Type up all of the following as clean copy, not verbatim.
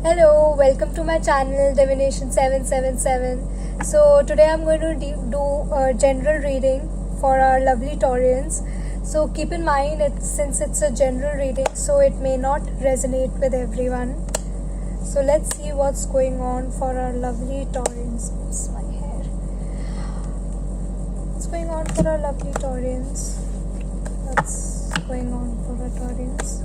Hello, welcome to my channel Divination 777. So today I'm going to do a general reading for our lovely Taurians. So keep in mind since it's a general reading, so it may not resonate with everyone. So let's see what's going on for our lovely Taurians. Oops, my hair. What's going on for our lovely Taurians? What's going on for our Taurians?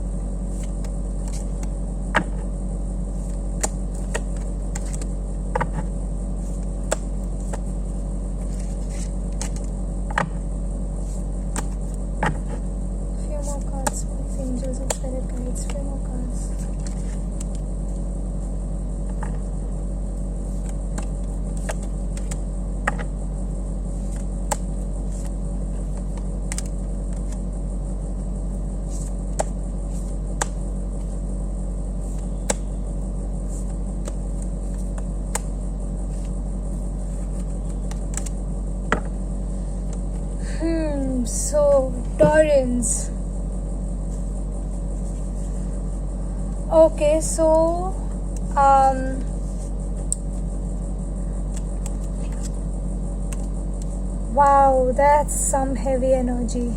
Angels and spirit guides, few more cards. So Taurans. Okay, so wow, that's some heavy energy.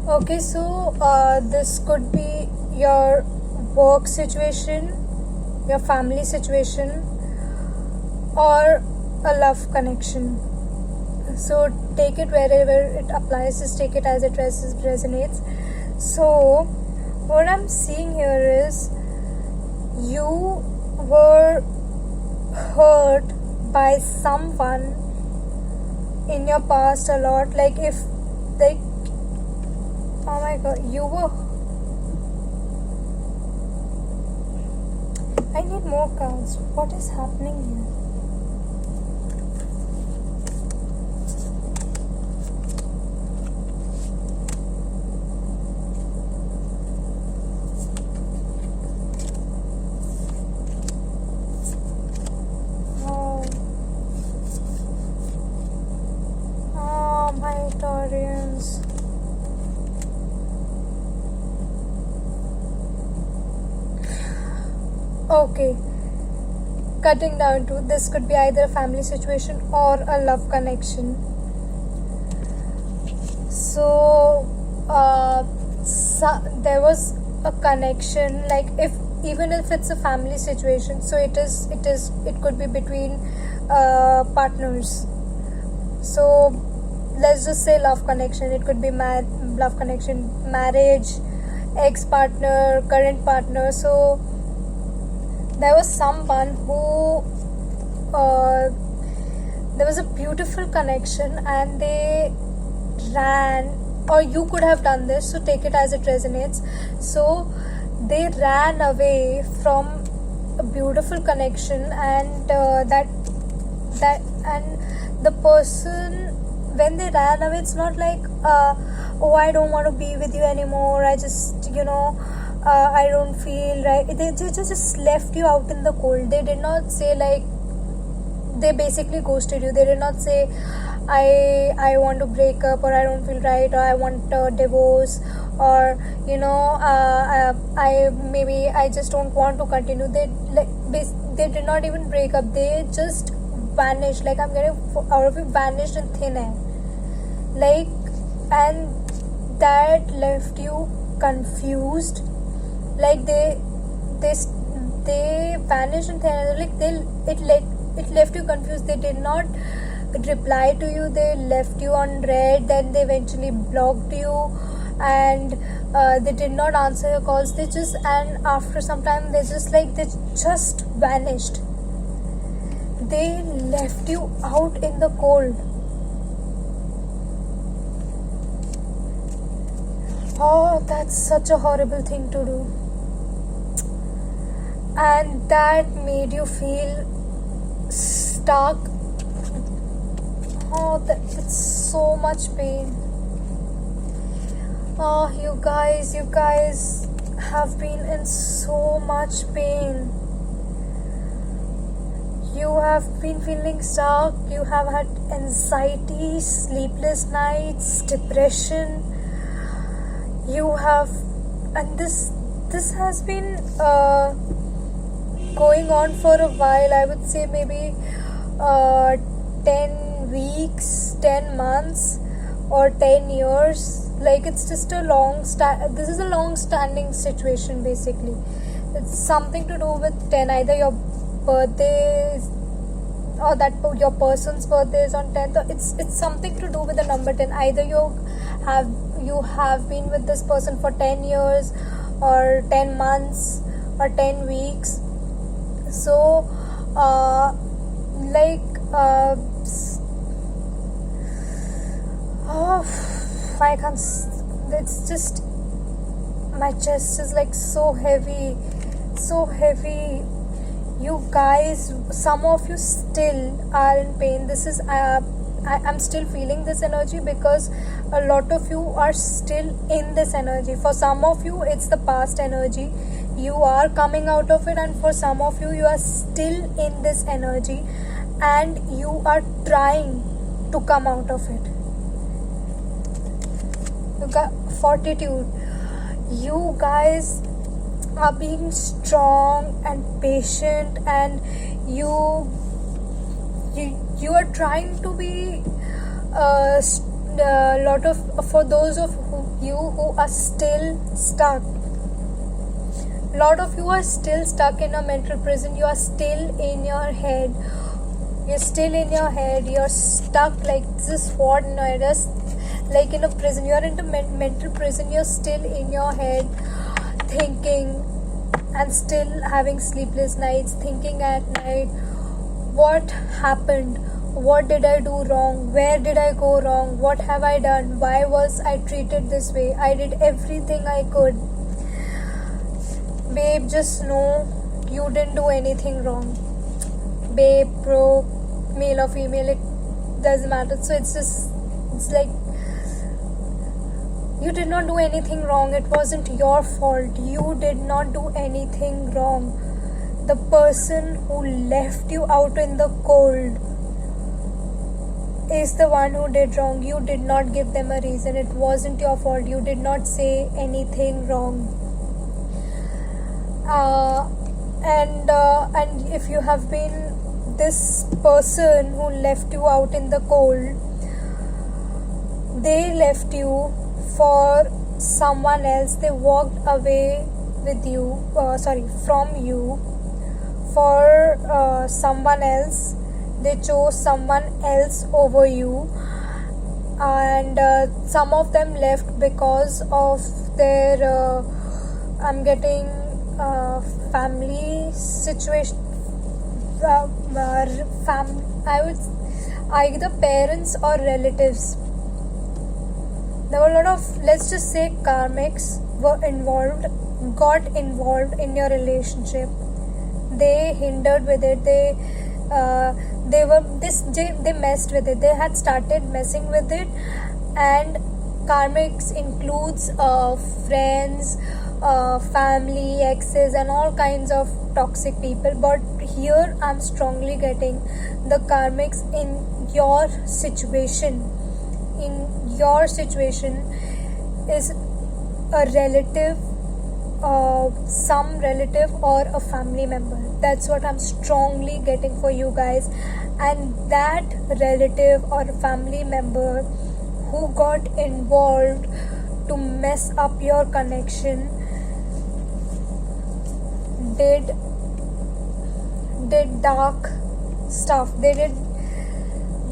Okay, so this could be your work situation, your family situation, or a love connection. So take it wherever it applies, just take it as it resonates. So what I'm seeing here is you were hurt by someone in your past a lot. Like oh my god, I need more cards. What is happening here? Taurians. Okay, cutting down to this could be either a family situation or a love connection. So there was a connection, like even if it's a family situation, so it could be between partners. So let's just say love connection. It could be love connection, marriage, ex-partner, current partner. So there was someone who there was a beautiful connection and they ran, or you could have done this, so take it as it resonates. So they ran away from a beautiful connection, and and the person, when they ran away, it's not like oh, I don't want to be with you anymore, I just I don't feel right. They just left you out in the cold. They did not say, like, they basically ghosted you. They did not say I want to break up, or I don't feel right, or I want a divorce, or I just don't want to continue. They did not even break up. They just vanished. Like, I'm getting out of it, vanished in thin air. Like, and that left you confused. Like they vanished in thin air. Like it left you confused. They did not reply to you. They left you on red. Then they eventually blocked you, and they did not answer your calls. And after some time, they just vanished. They left you out in the cold. Oh, that's such a horrible thing to do. And that made you feel stuck. Oh, that's so much pain. Oh, you guys have been in so much pain. You have been feeling stuck. You have had anxiety, sleepless nights, depression. You have, and this has been going on for a while. I would say maybe 10 weeks, 10 months, or 10 years. Like, it's just a this is a long standing situation basically. It's something to do with 10, either your birthday or that your person's birthday is on 10th, or it's something to do with the number 10. Either you have been with this person for 10 years or 10 months or 10 weeks. So I can't it's just, my chest is like so heavy. You guys, some of you still are in pain. This is I'm still feeling this energy because a lot of you are still in this energy. For some of you, it's the past energy. You are coming out of it, and for some of you, you are still in this energy and you are trying to come out of it. You got fortitude. You guys are being strong and patient, and you are trying to be a lot of, for those of you who are still stuck. A lot of you are still stuck in a mental prison. You are still in your head. You're still in your head. You're stuck like this. What? No, just like in a prison. You're in a mental prison. You're still in your head, thinking, and still having sleepless nights, thinking at night, what happened? What did I do wrong? Where did I go wrong? What have I done? Why was I treated this way? I did everything I could. Babe, just know you didn't do anything wrong. Babe, bro, male or female, it doesn't matter. So it's like, you did not do anything wrong. It wasn't your fault. You did not do anything wrong. The person who left you out in the cold is the one who did wrong. You did not give them a reason. It wasn't your fault. You did not say anything wrong. And if you have been this person who left you out in the cold, they left you for someone else. They walked away from you for someone else. They chose someone else over you, and some of them left because of their I'm getting family situation. I would either parents or relatives. There were a lot of, let's just say, karmics got involved in your relationship. They hindered with it. They messed with it. They had started messing with it. And karmics includes friends, family, exes, and all kinds of toxic people. But here I'm strongly getting the karmics in your situation. Your situation is a relative, some relative or a family member. That's what I'm strongly getting for you guys. And that relative or family member who got involved to mess up your connection did dark stuff.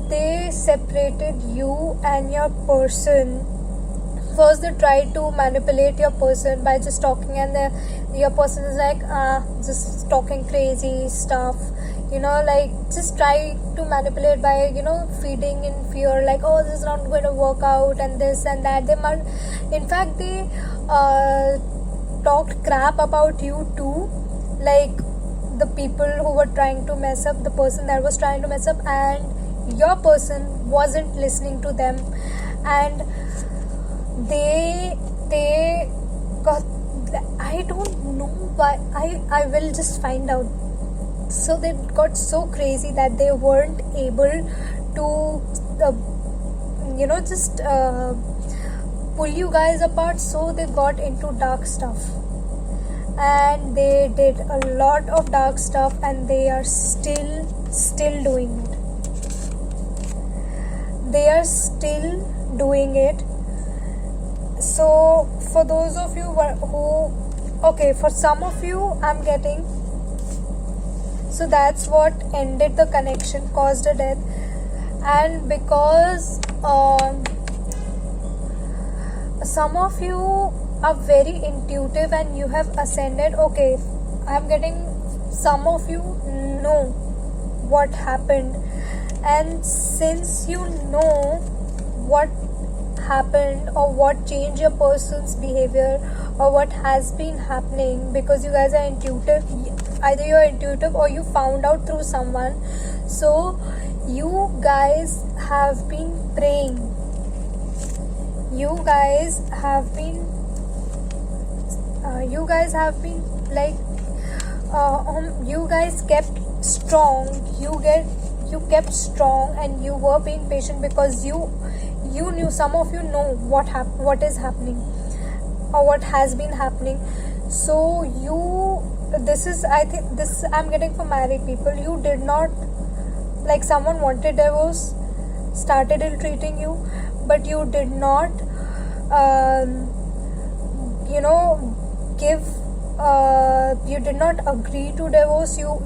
They separated you and your person. First, they tried to manipulate your person by just talking, and your person is like, just talking crazy stuff. Like, just try to manipulate by, feeding in fear, like, oh, this is not going to work out, and this and that. In fact, they talked crap about you too. Like, the people who were trying to mess up, the person that was trying to mess up, and your person wasn't listening to them, and they got, I don't know why, I will just find out. So they got so crazy that they weren't able to just pull you guys apart. So they got into dark stuff. and they did a lot of dark stuff, and they are still doing it. They are still doing it. So for those of you who okay, for some of you I'm getting, so that's what ended the connection, caused a death. And because some of you are very intuitive and you have ascended, okay, I'm getting some of you know what happened, and since you know what happened or what changed your person's behavior or what has been happening, because you guys are intuitive, either you're intuitive or you found out through someone, so you guys have been praying, you guys have been like you guys kept strong, you kept strong, and you were being patient because you knew, some of you know what is happening or what has been happening. So this is, I think this I'm getting for married people. You did not, like, someone wanted divorce, started ill treating you, but you did not you did not agree to divorce. You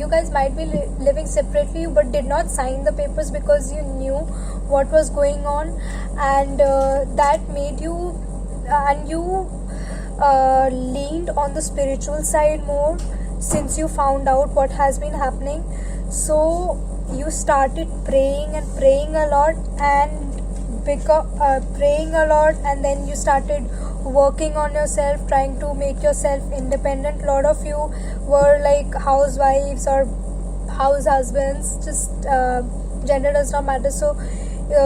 guys might be living separately, but did not sign the papers because you knew what was going on, and that made you, and you leaned on the spiritual side more since you found out what has been happening. So you started praying a lot, and praying a lot, and then you started working on yourself, trying to make yourself independent. A lot of you were like housewives or house husbands, just gender does not matter. So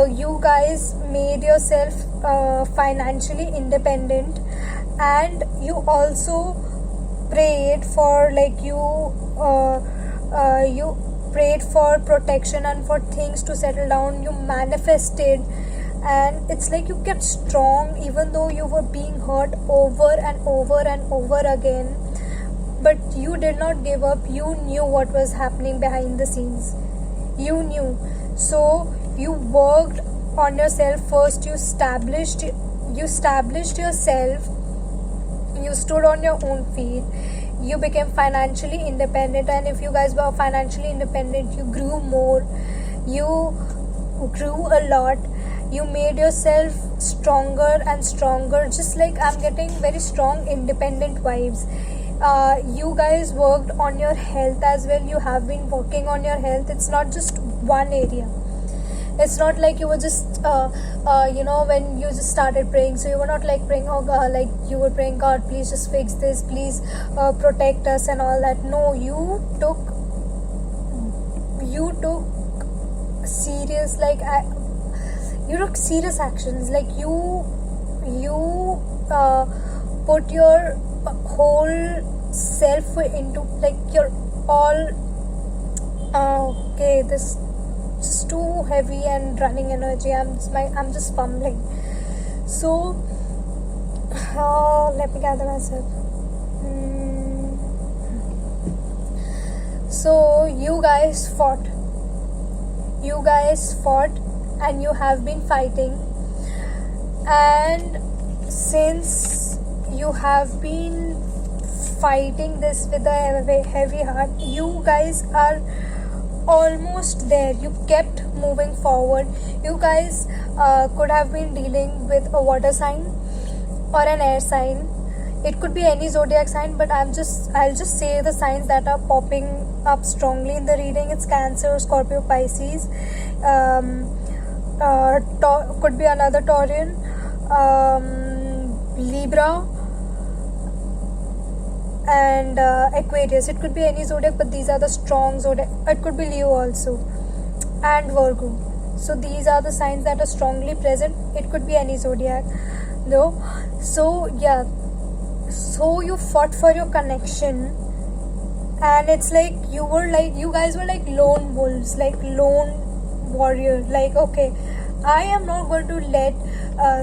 you guys made yourself financially independent, and you also prayed for, like, you prayed for protection and for things to settle down. You manifested, and it's like you kept strong even though you were being hurt over and over again, but you did not give up. You knew what was happening behind the scenes, you knew. So you worked on yourself first. You established yourself, you stood on your own feet, you became financially independent. And if you guys were financially independent, you grew more, you grew a lot, you made yourself stronger and stronger. Just like I'm getting very strong independent vibes. You guys worked on your health as well. You have been working on your health. It's not just one area. It's not like you were just when you just started praying, so you were not like praying, oh God, like you were praying, God, please just fix this, please protect us and all that. No, you took serious, you took serious actions. Like you put your whole self into, like, your all okay, this just too heavy and running energy. I'm just fumbling. So let me gather myself. So you guys fought, and you have been fighting, and since you have been fighting this with a heavy heart, you guys are almost there. You kept moving forward. You guys could have been dealing with a water sign or an air sign. It could be any zodiac sign, but I'll just say the signs that are popping up strongly in the reading. It's Cancer, Scorpio, Pisces, could be another Taurian, Libra, and Aquarius. It could be any zodiac, but these are the strong zodiac. It could be Leo also, and Virgo. So these are the signs that are strongly present. It could be any zodiac though. So yeah, so you fought for your connection, and it's like you guys were like lone wolves, like lone warrior. Like, okay, I am not going to let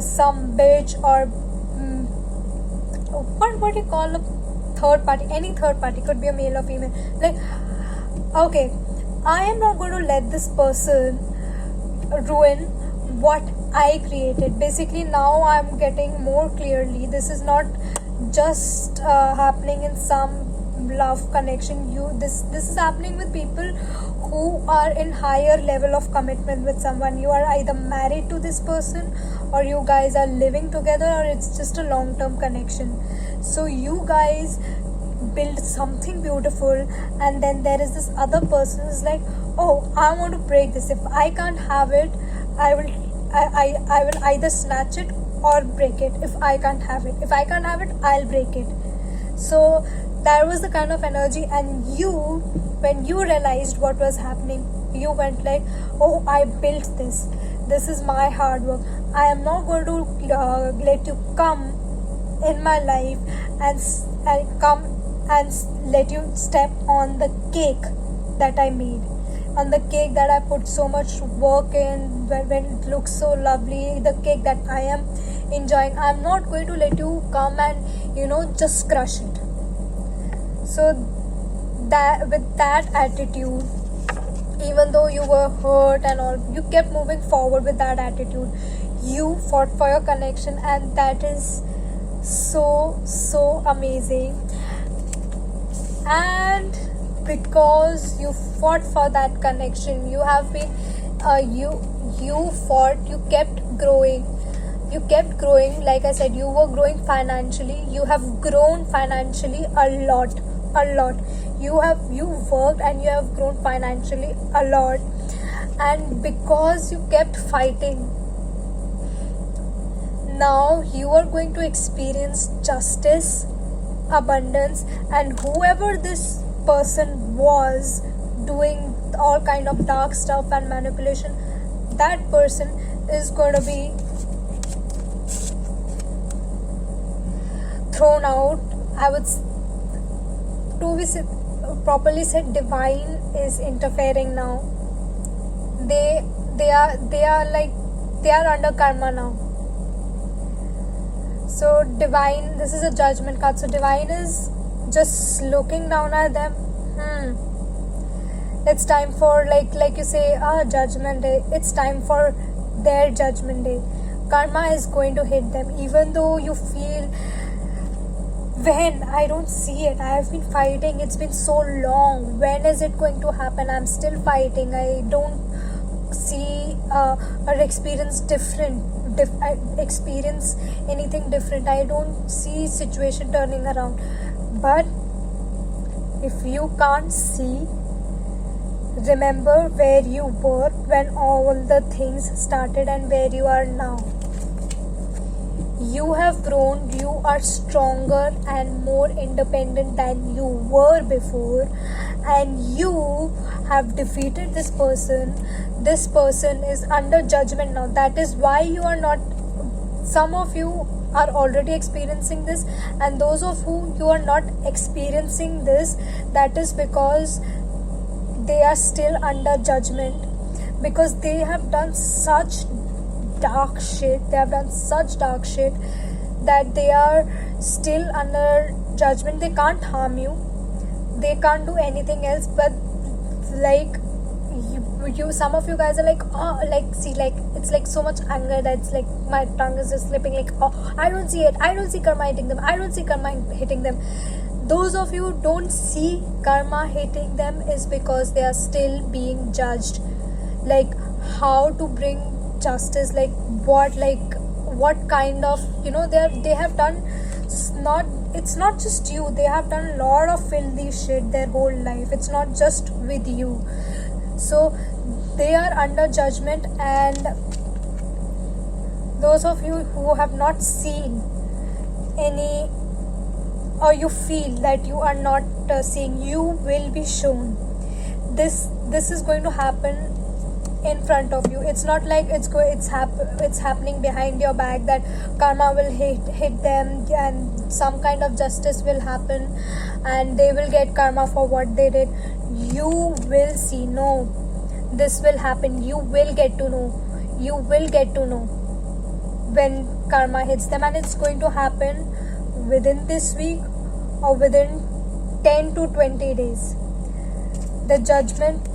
some bitch or what do you call a third party? Any third party, could be a male or female. Like, okay, I am not going to let this person ruin what I created. Basically, now I'm getting more clearly. This is not just happening in some love connection. This is happening with people who are in higher level of commitment with someone. You are either married to this person, or you guys are living together, or it's just a long-term connection. So you guys build something beautiful, and then there is this other person who's like, oh, I want to break this. If I can't have it, I will either snatch it or break it. If I can't have it, I'll break it. So that was the kind of energy. And you, when you realized what was happening, you went like, oh, I built this is my hard work. I am not going to let you come in my life and come and let you step on the cake that I made, on the cake that I put so much work in, when it looks so lovely, the cake that I am enjoying. I'm not going to let you come and just crush it. So that, with that attitude, even though you were hurt and all, you kept moving forward with that attitude. You fought for your connection, and that is so amazing. And because you fought for that connection, you have been you fought, you kept growing. Like I said, you were growing financially. You have grown financially a lot. You worked and you have grown financially a lot. And because you kept fighting, now you are going to experience justice, abundance, and whoever this person was doing all kind of dark stuff and manipulation, that person is going to be thrown out. I would, to be properly said, divine is interfering now. They are under karma now. So divine, this is a judgment card. So divine is just looking down at them. It's time for, like you say, judgment day. It's time for their judgment day. Karma is going to hit them, even though you feel, when? I don't see it. I have been fighting. It's been so long. When is it going to happen? I'm still fighting. I don't see or experience experience anything different. I don't see situation turning around. But if you can't see, remember where you were when all the things started and where you are now. You have grown, you are stronger and more independent than you were before, and you have defeated this person. This person is under judgment now. That is why you are not, some of you are already experiencing this, and those of whom you are not experiencing this, that is because they are still under judgment, because they have done such dark shit that they are still under judgment. They can't harm you, they can't do anything else, but like you some of you guys are like, oh, like, see, like, it's like so much anger that's like my tongue is just slipping, like, oh, I don't see it, I don't see karma hitting them. Those of you who don't see karma hitting them is because they are still being judged. Like, how to bring justice, like what kind of, they have done, it's not just you, they have done a lot of filthy shit their whole life. It's not just with you. So they are under judgment, and those of you who have not seen any, or you feel that you are not seeing, you will be shown. This is going to happen in front of you. It's not like it's happening behind your back, that karma will hit them and some kind of justice will happen and they will get karma for what they did. You will see, no, this will happen. You will get to know when karma hits them, and it's going to happen within this week or within 10 to 20 days. The judgment,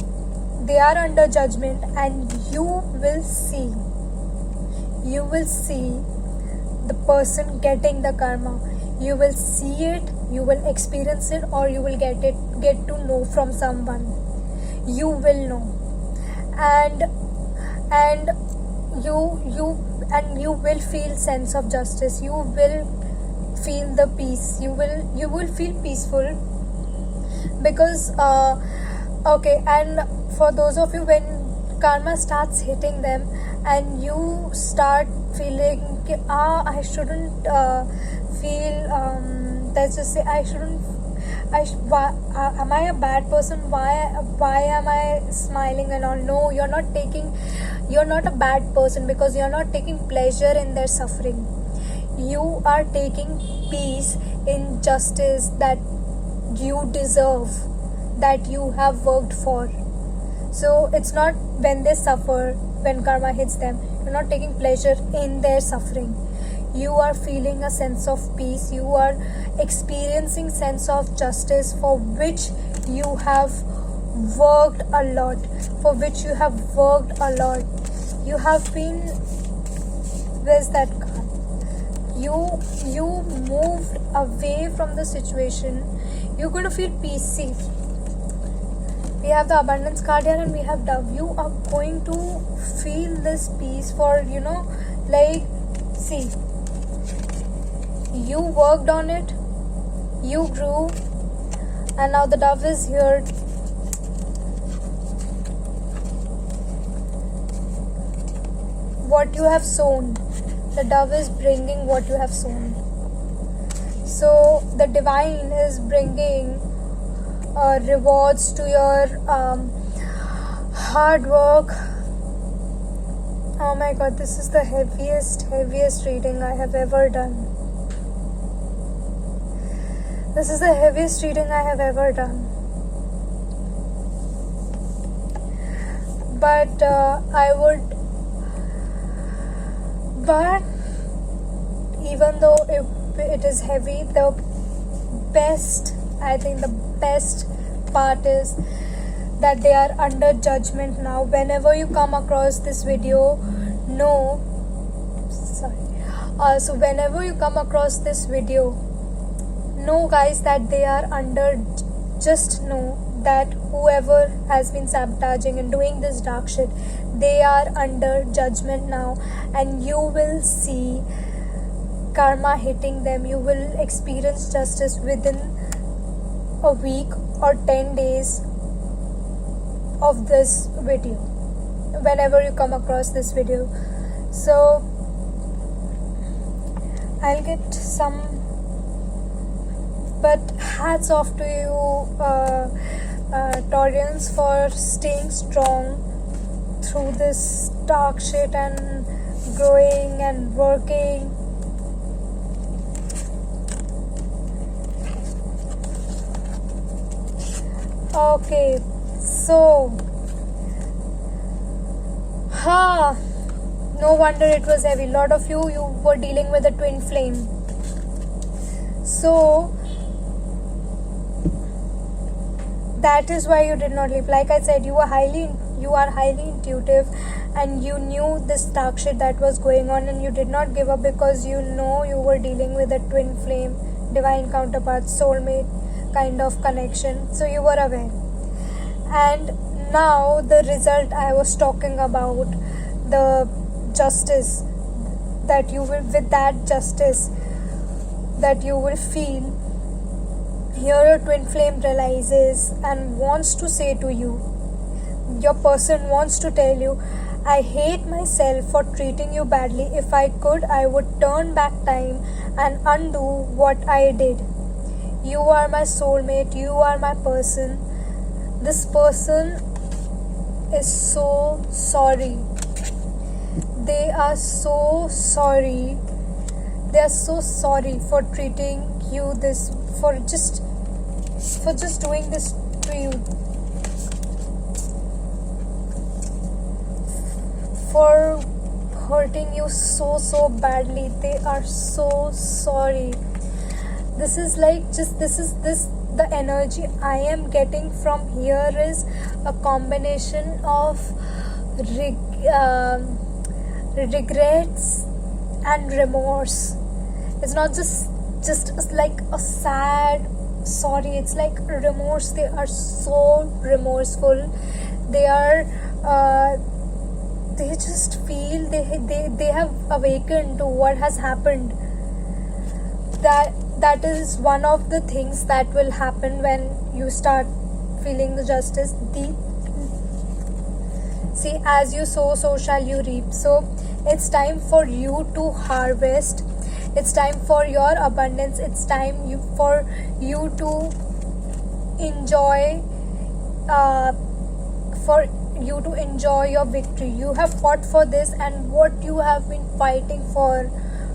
they are under judgment, and you will see the person getting the karma. You will see it, you will experience it, or you will get to know from someone. You will know, and you will feel sense of justice. You will feel the peace. You will feel peaceful, because okay. And for those of you, when karma starts hitting them and you start feeling I shouldn't feel let's just say am I a bad person? Why am I smiling and all? No, you're not a bad person, because you're not taking pleasure in their suffering. You are taking peace in justice that you deserve, that you have worked for. So it's not when they suffer, when karma hits them, you're not taking pleasure in their suffering. You are feeling a sense of peace. You are experiencing sense of justice, for which you have worked a lot. You have been, where's that card? You moved away from the situation. You're going to feel peace. See, we have the abundance card here and we have dove. You are going to feel this peace for, like, see, you worked on it, you grew, and now the dove is here. What you have sown, the dove is bringing what you have sown. So the divine is bringing rewards to your hard work. Oh my god, this is the heaviest reading I have ever done. This is the heaviest reading I have ever done. But even though it is heavy, I think the best part is that they are under judgment now. Whenever you come across this video, so whenever you come across this video, know guys that they are under, just know that whoever has been sabotaging and doing this dark shit, they are under judgment now, and you will see karma hitting them. You will experience justice within a week or 10 days of this video, whenever you come across this video. So I'll get some, but hats off to you Taurians for staying strong through this dark shit and growing and working. Okay, so no wonder it was heavy. Lot of you were dealing with a twin flame. So that is why you did not leave. Like I said, you are highly intuitive, and you knew this dark shit that was going on, and you did not give up, because you know you were dealing with a twin flame, divine counterpart, soulmate kind of connection. So you were aware. And now the result I was talking about, the justice that you will, with that justice that you will feel, here your twin flame realizes and wants to say to you, your person wants to tell you, I hate myself for treating you badly. If I could, I would turn back time and undo what I did. You are my soulmate, you are my person. This person is so sorry. They are so sorry. They are so sorry for treating you this, for just doing this to you, for hurting you so badly. They are so sorry. This is like just this the energy I am getting from here is a combination of regrets and remorse. It's not just like a sad sorry, it's like remorse. They are so remorseful. They are they just feel they have awakened to what has happened. That is one of the things that will happen when you start feeling the justice. See, as you sow, so shall you reap. So it's time for you to harvest. It's time for your abundance. It's time for you to enjoy your victory. You have fought for this, and what you have been fighting for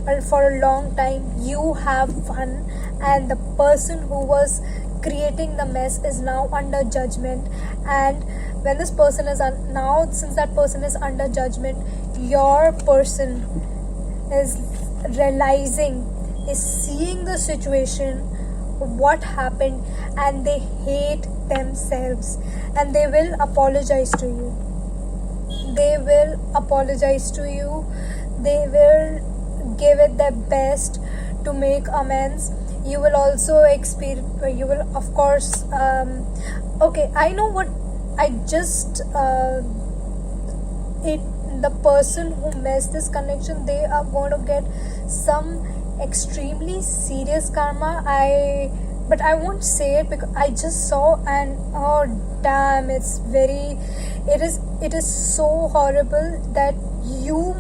a long time, you have won. And the person who was creating the mess is now under judgment. And when this person is now, since that person is under judgment, your person is realizing, is seeing the situation, what happened, and they hate themselves, and they will apologize to you. They will apologize to you. They will give it their best to make amends. You will also experience, you will of course okay, I know what I just it the person who messed this connection, they are going to get some extremely serious karma. But I won't say it because I just saw, and oh damn, it is so horrible that you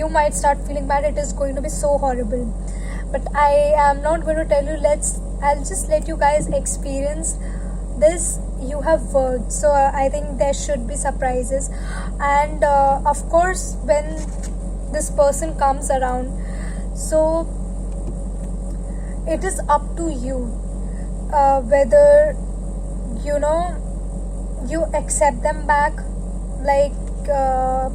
might start feeling bad. It is going to be so horrible, but I am not going to tell you. I'll just let you guys experience this. You have worked, so I think there should be surprises. And of course, when this person comes around, so it is up to you whether you accept them back. Like I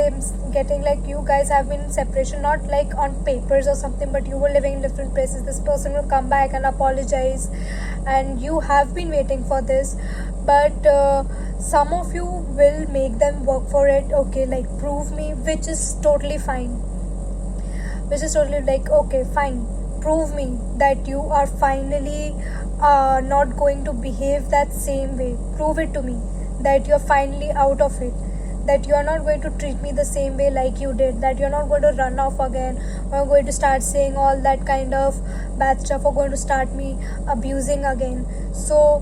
am getting, like, you guys have been in separation, not like on papers or something, but you were living in different places. This person will come back and apologize, and you have been waiting for this. But some of you will make them work for it. Okay, like, prove me, which is totally fine. Which is totally like, okay, fine, prove me that you are finally not going to behave that same way. Prove it to me that you're finally out of it, that you are not going to treat me the same way like you did, that you're not going to run off again, or going to start saying all that kind of bad stuff, or going to start me abusing again. So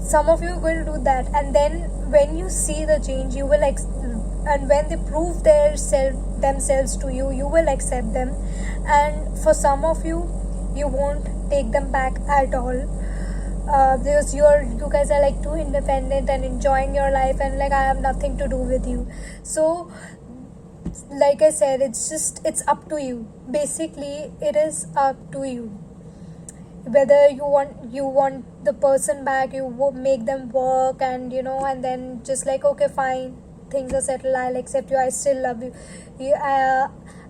some of you are going to do that, and then when you see the change, you will and when they prove themselves to you, you will accept them. And for some of you, you won't take them back at all. Because you guys are like too independent and enjoying your life, and like, I have nothing to do with you. So like I said, it's up to you. Basically, it is up to you whether you want the person back. You make them work, and and then just like, okay, fine, things are settled, I'll accept you, I still love you.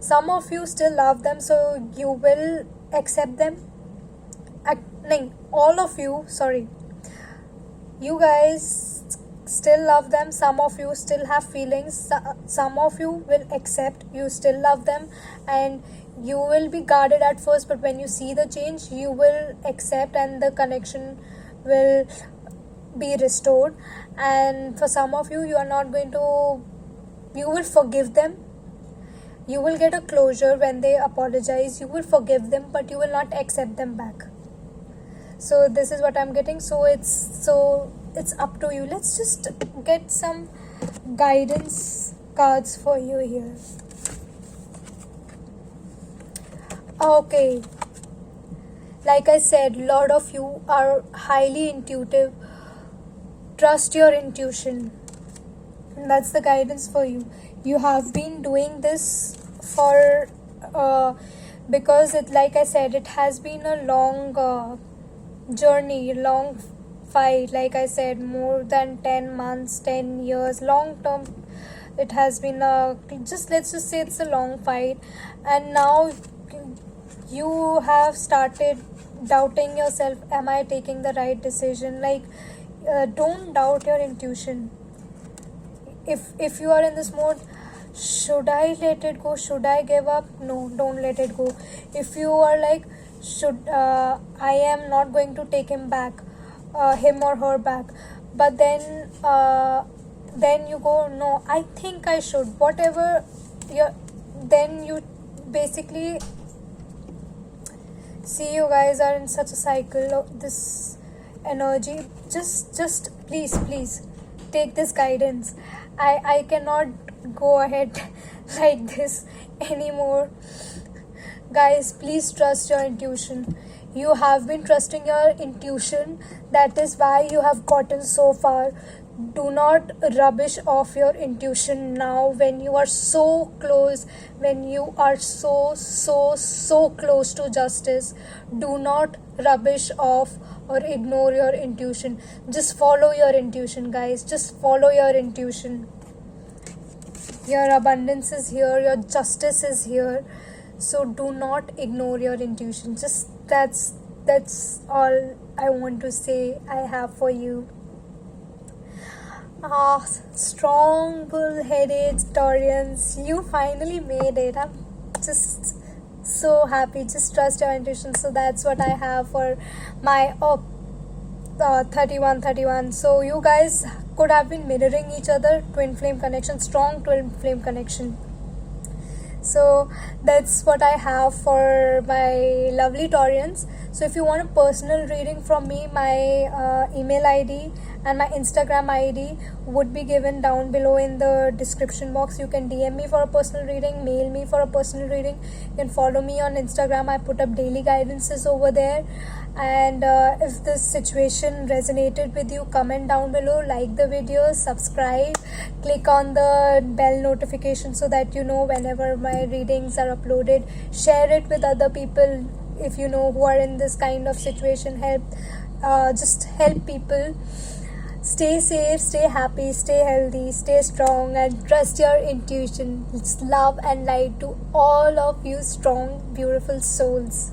Some of you still love them, so you will accept them. All of you, sorry, you guys still love them. Some of you still have feelings. Some of you will accept you still love them, and you will be guarded at first, but when you see the change, you will accept, and the connection will be restored. And for some of you, you will forgive them. You will get a closure when they apologize. You will forgive them, but you will not accept them back. So this is what I'm getting. So it's up to you. Let's just get some guidance cards for you here. Okay, like I said, a lot of you are highly intuitive. Trust your intuition. That's the guidance for you. You have been doing this for because like I said, it has been a long journey, long fight. Like I said, more than 10 months, 10 years, long term. It has been let's just say it's a long fight. And now you have started doubting yourself, am I taking the right decision? Like, don't doubt your intuition. If you are in this mode, should I let it go, should I give up? No, don't let it go. If you are like, should I am not going to take him back, him or her back, but then you go, no, I think I should, whatever you, then you basically see, you guys are in such a cycle of this energy. Just please take this guidance. I cannot go ahead like this anymore. Guys, please trust your intuition. You have been trusting your intuition, that is why you have gotten so far. Do not rubbish off your intuition now when you are so close, when you are so close to justice. Do not rubbish off or ignore your intuition. Just follow your intuition, guys. Just follow your intuition. Your abundance is here, your justice is here, so do not ignore your intuition. Just that's all I want to say I have for you. Strong bull-headed Taurians, you finally made it. I'm just so happy. Just trust your intuition. So that's what I have for my 31. So you guys could have been mirroring each other. Twin flame connection, strong twin flame connection. So that's what I have for my lovely Taurians. So if you want a personal reading from me, my email ID and my Instagram ID would be given down below in the description box. You can DM me for a personal reading, mail me for a personal reading. You can follow me on Instagram. I put up daily guidances over there. And if this situation resonated with you, comment down below, like the video, subscribe, click on the bell notification so that you know whenever my readings are uploaded. Share it with other people if you know who are in this kind of situation. Just help people. Stay safe, stay happy, stay healthy, stay strong, and trust your intuition. It's love and light to all of you strong, beautiful souls.